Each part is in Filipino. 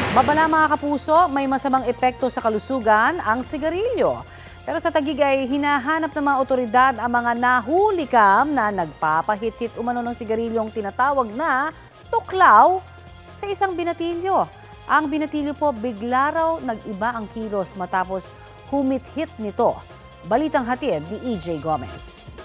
Babala mga kapuso, may masamang epekto sa kalusugan ang sigarilyo. Pero sa Taguig ay hinahanap ng mga otoridad ang mga nahulikam na nagpapahit-hit umano ng sigarilyong tinatawag na tuklaw sa isang binatilyo. Ang binatilyo po bigla raw nag-iba ang kilos matapos humit-hit nito. Balitang hatid ni EJ Gomez.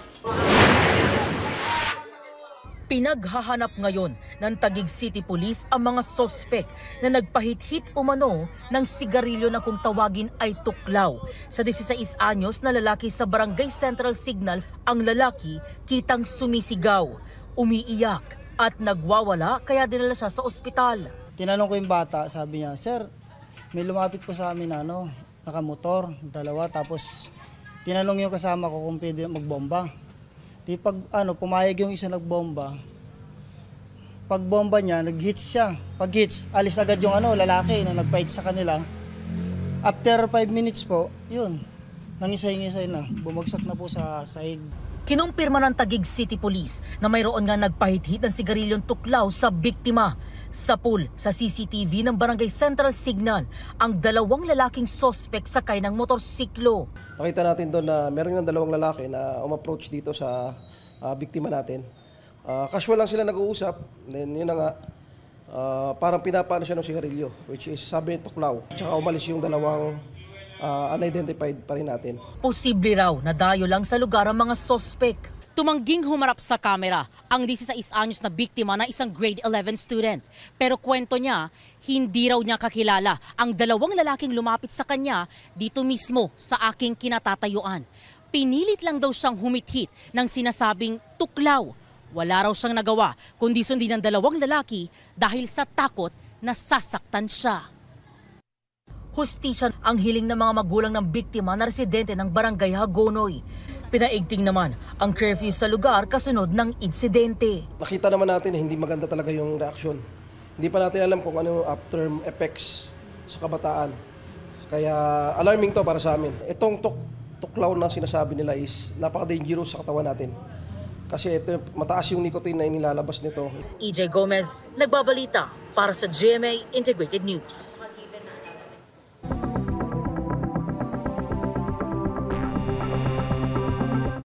Pinaghahanap ngayon ng Taguig City Police ang mga sospek na nagpahit-hit umano ng sigarilyo na kung tawagin ay tuklaw. Sa 16 anyos na lalaki sa Barangay Central Signal, ang lalaki kitang sumisigaw, umiiyak at nagwawala kaya dinala siya sa ospital. Tinanong ko yung bata, sabi niya, "Sir, may lumapit po sa amin na nakamotor, dalawa, tapos tinanong yung kasama ko kung pwede magbomba." Di pag pumayag yung isa nagbomba. Pag bomba niya, nag-hits siya. Pag hits, alis agad yung lalaki na nagpahit sa kanila. After 5 minutes po, yun, nangisay-ngisay na. Bumagsak na po sa sahig. Kinumpirma ng Taguig City Police na mayroon nga nagpahit-hit ng sigarilyong tuklaw sa biktima. Sa pool sa CCTV ng Barangay Central Signal, ang dalawang lalaking sospek sakay ng motorsiklo. Nakita natin doon na meron ng dalawang lalaki na umapproach dito sa biktima natin. Casual lang sila nag-uusap, then yun na nga, parang pinapano siya ng sigarilyo, which is sabi tuklaw. Tsaka umalis yung dalawang unidentified pa rin natin. Posible raw na dayo lang sa lugar ang mga sospek. Tumangging humarap sa kamera ang 16 anyos na biktima na isang grade 11 student. Pero kwento niya, hindi raw niya kakilala ang dalawang lalaking lumapit sa kanya dito mismo sa aking kinatatayuan. Pinilit lang daw siyang humit-hit ng sinasabing tuklaw. Wala raw siyang nagawa kundi sundin ng dalawang lalaki dahil sa takot na sasaktan siya. Hustisya ang hiling ng mga magulang ng biktima na residente ng Barangay Hagonoy. Pinaigting naman ang curfew sa lugar kasunod ng insidente. Nakita naman natin na hindi maganda talaga yung reaksyon. Hindi pa natin alam kung ano yung after effects sa kabataan. Kaya alarming to para sa amin. Itong tuklaw na sinasabi nila is napaka-dangerous sa katawan natin. Kasi ito, mataas yung nicotine na inilalabas nito. EJ Gomez, nagbabalita para sa GMA Integrated News.